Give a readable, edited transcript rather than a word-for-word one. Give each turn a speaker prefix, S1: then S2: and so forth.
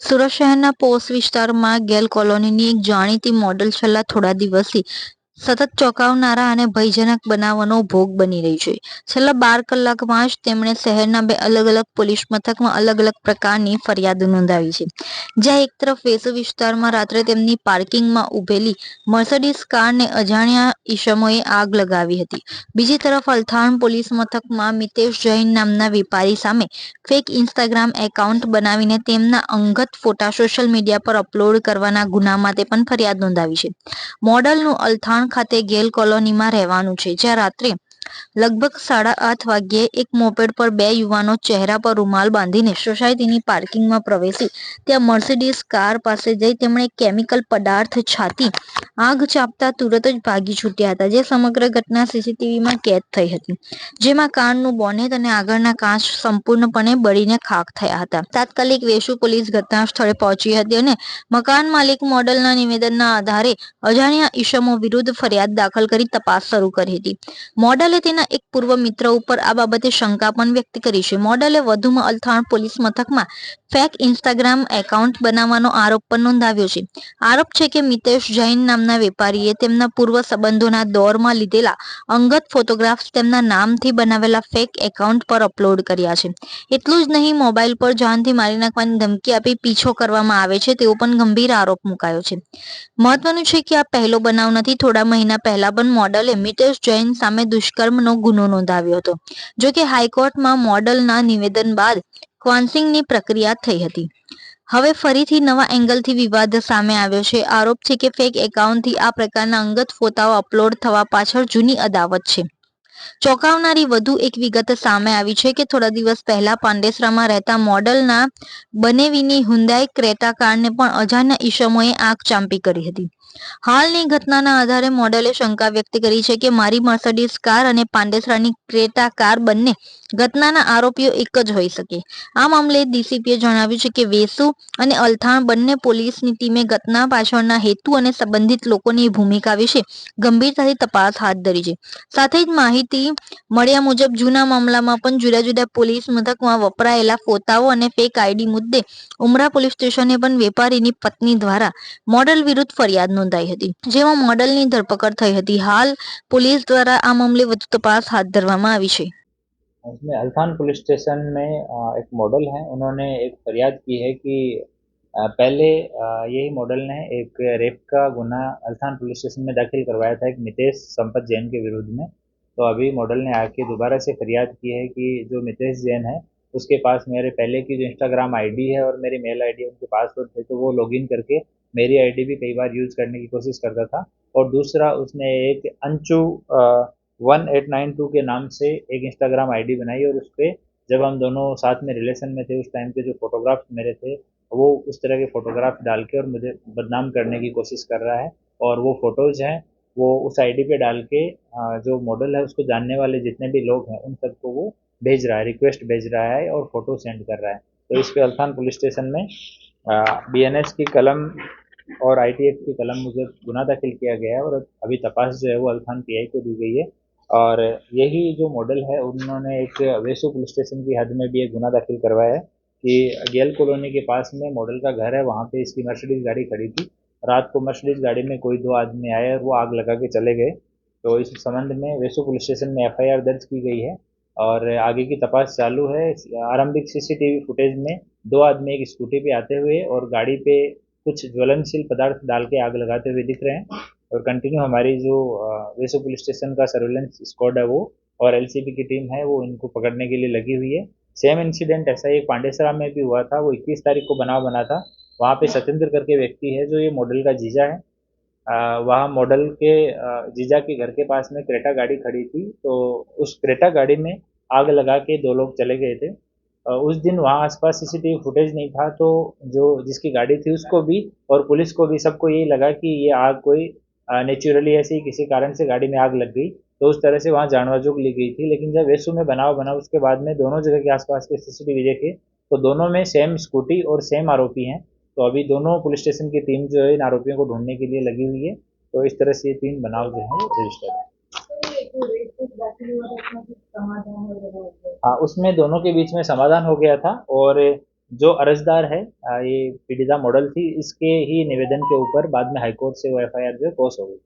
S1: સુરત શહેરના પોશ વિસ્તારમાં ગેલ કોલોનીની એક જાણીતી મોડલ છેલ્લા થોડા દિવસથી સતત ચોંકાવનારા અને ભયજનક બનાવનો ભોગ બની રહી છે. છેલ્લા 12 કલાકમાં જ તેમણે શહેરના 2 અલગ-અલગ પોલીસ મથકમાં અલગ-અલગ પ્રકારની ફરિયાદો નોંધાવી છે. જ્યાં એક તરફ વેસુ વિસ્તારમાં રાત્રે તેમની પાર્કિંગમાં ઊભેલી મર્સિડીઝ કારને અજાણ્યા ઈસમોએ આગ લગાવી હતી. બીજી તરફ અલથાણ પોલીસ મથકમાં મિતેશ જૈન નામના વેપારી સામે ફેક ઇન્સ્ટાગ્રામ એકાઉન્ટ બનાવીને તેમના અંગત ફોટા સોશિયલ મીડિયા પર અપલોડ કરવાના ગુના માટે પણ ફરિયાદ નોંધાવી છે. મોડલનું અલથાણ ખાતે ગેલ કોલોનીમાં રહેવાનું છે, જ્યાં રાત્રે લગભગ 8:30 વાગ્યે એક મોપેડ પર 2 યુવાનો ચહેરા પર રૂમાલ બાંધીને સોસાયટીની પાર્કિંગમાં પ્રવેશી ત્યાં મર્સિડીઝ કાર પાસે જઈ તેમણે કેમિકલ પદાર્થ છાંટી આગ ચાંપતા તુરત જ ભાગી છૂટ્યા હતા, જે સમગ્ર ઘટના સીસીટીવીમાં કેદ થઈ હતી, જેમાં કારનું બોનેટ અને આગળના કાચ સંપૂર્ણપણે બળીને ખાખ થયા હતા. તાત્કાલિક વેસુ પોલીસ ઘટના સ્થળે પહોંચી હતી અને મકાન માલિક મોડલના નિવેદનના આધારે અજાણ્યા ઈસમો વિરુદ્ધ ફરિયાદ દાખલ કરી તપાસ શરૂ કરી હતી. મોડલે તેના એક પૂર્વ મિત્ર ઉપર આ બાબતે શંકા પણ વ્યક્ત કરી છે. મોડલે વધુમાં અલથાણ પોલીસ મથકમાં ફેક ઇન્સ્ટાગ્રામ એકાઉન્ટ બનાવવાનો આરોપ પણ નોંધાવ્યો છે. આરોપ છે કે મિતેશ જૈન નામના વેપારીએ તેમના પૂર્વ સંબંધોના દોરમાં લીધેલા અંગત ફોટોગ્રાફ્સ તેમના નામથી બનાવેલા ફેક એકાઉન્ટ પર અપલોડ કર્યા છે. એટલું જ નહીં, મોબાઈલ પર જાનથી મારી નાખવાની ધમકી આપી પીછો કરવામાં આવે છે તેવો પણ ગંભીર આરોપ મુકાયો છે. મહત્વનું છે કે આ પહેલો બનાવ નથી. થોડા મહિના પહેલા પણ મોડલે મિતેશ જૈન સામે દુષ્કર્મનો ગુનો નોંધાવ્યો હતો. જો કે હાઈકોર્ટમાં મોડલના નિવેદન બાદ ક્વાશિંગની પ્રક્રિયા થઈ હતી. હવે ફરીથી નવા એંગલથી વિવાદ સામે આવ્યો છે. આરોપ છે કે ફેક એકાઉન્ટથી આ પ્રકારના અંગત ફોટાઓ અપલોડ થવા પાછળ જૂની અદાવત છે. ચોંકાવનારી વધુ એક વિગત સામે આવી છે કે થોડા દિવસ પહેલા પાંડેસરામાં રહેતા મોડલના બનેવીની હુન્ડાઈ ક્રેટા કારને પણ અજાણ્યા ઈસમોએ આગ ચાંપી કરી હતી. હાલની ઘટનાના આધારે મોડલે શંકા વ્યક્ત કરી છે કે મારી મર્સિડીઝ કાર અને પાંડેસરાની ક્રેટા કાર બંને ઘટનાના આરોપીઓ એક જ હોઈ શકે. આ મામલે ડીસીપીએ જણાવ્યું છે કે વેસુ અને અલથાણ બંને પોલીસની ટીમે ઘટના પાછળના હેતુ અને સંબંધિત લોકોની ભૂમિકા વિશે ગંભીરતાથી તપાસ હાથ ધરી છે. સાથે જ માહિતી મળ્યા મુજબ જૂના મામલામાં પણ જુદા જુદા પોલીસ મથકમાં વપરાયેલા ફોટાઓ અને ફેક આઈડી મુદ્દે ઉમરા પોલીસ સ્ટેશને પણ વેપારીની પત્ની દ્વારા મોડલ વિરુદ્ધ ફરિયાદ નોંધાઈ હતી, જેમાં મોડલની ધરપકડ થઈ હતી. હાલ पुलिस द्वारा આ મામલે વધુ તપાસ હાથ ધરવામાં આવી છે.
S2: उसमें अल्थान पुलिस स्टेशन में एक मॉडल है, उन्होंने एक फरियाद की है कि पहले यही मॉडल ने एक रेप का गुना अल्थान पुलिस स्टेशन में दाखिल करवाया था एक मितेश संपत जैन के विरुद्ध में. तो अभी मॉडल ने आके दोबारा से फरियाद की है कि जो मितेश जैन है उसके पास मेरे पहले की जो इंस्टाग्राम आईडी है और मेरी मेल आईडी उनके पासवर्ड थे, तो वो लॉगिन करके मेरी आईडी भी कई बार यूज़ करने की कोशिश करता था. और दूसरा, उसने एक अंशु 1892 के नाम से एक इंस्टाग्राम आईडी बनाई और उस पर जब हम दोनों साथ में रिलेशन में थे उस टाइम के जो फोटोग्राफ्स मेरे थे वो उस तरह के फोटोग्राफ डाल के और मुझे बदनाम करने की कोशिश कर रहा है. और वो फ़ोटोज़ हैं वो उस आईडी पे डाल के जो मॉडल है उसको जानने वाले जितने भी लोग हैं उन सबको वो भेज रहा है, रिक्वेस्ट भेज रहा है और फ़ोटो सेंड कर रहा है. तो इस पे अल्थान पुलिस स्टेशन में BNS की कलम और ITF की कलम मुझे गुना दाखिल किया गया है और अभी तपास जो है वो अल्थान PI को दी गई है. और यही जो मॉडल है उन्होंने एक वेसु पुलिस स्टेशन की हद में भी एक गुना दाखिल करवाया है कि गेल कॉलोनी के पास में मॉडल का घर है, वहाँ पे इसकी मर्सिडीज़ गाड़ी खड़ी थी. रात को मर्सिडीज़ गाड़ी में कोई 2 आदमी आए और वो आग लगा के चले गए. तो इस संबंध में वेसु पुलिस स्टेशन में FIR दर्ज की गई है और आगे की तपास चालू है. आरंभिक CCTV फुटेज में 2 आदमी एक स्कूटी पे आते हुए और गाड़ी पे कुछ ज्वलनशील पदार्थ डाल के आग लगाते हुए दिख रहे हैं. और कंटिन्यू हमारी जो वेसु पुलिस स्टेशन का सर्वेलेंस स्क्वाड है वो और LCB की टीम है वो इनको पकड़ने के लिए लगी हुई है. सेम इंसिडेंट ऐसा ही पांडेसरा में भी हुआ था. वो 21 तारीख को बनाव बना था. वहाँ पे सत्येंद्र करके व्यक्ति है जो ये मॉडल का जीजा है. वहाँ मॉडल के जीजा के घर के पास में क्रेटा गाड़ी खड़ी थी, तो उस क्रेटा गाड़ी में आग लगा के 2 लोग चले गए थे. उस दिन वहाँ आसपास CCTV फुटेज नहीं था, तो जो जिसकी गाड़ी थी उसको भी और पुलिस को भी सबको यही लगा कि ये आग कोई नेचुरली ऐसे ही किसी कारण से गाड़ी में आग लग गई, तो उस तरह से वहाँ जानवर-जोग ली गई थी. लेकिन जब वेसु में बनाव बना उसके बाद में दोनों जगह के आसपास के CCTV देखे तो दोनों में सेम स्कूटी और सेम आरोपी हैं. तो अभी दोनों पुलिस स्टेशन की टीम जो है इन आरोपियों को ढूंढने के लिए लगी हुई है. तो इस तरह से ये 3 बनाव जो है रजिस्टर है. हाँ, उसमें दोनों के बीच में समाधान हो गया था और जो अर्जदार है ये पीड़िता मॉडल थी, इसके ही निवेदन के ऊपर बाद में हाईकोर्ट से वो एफआईआर जो है क्रॉस हो गई।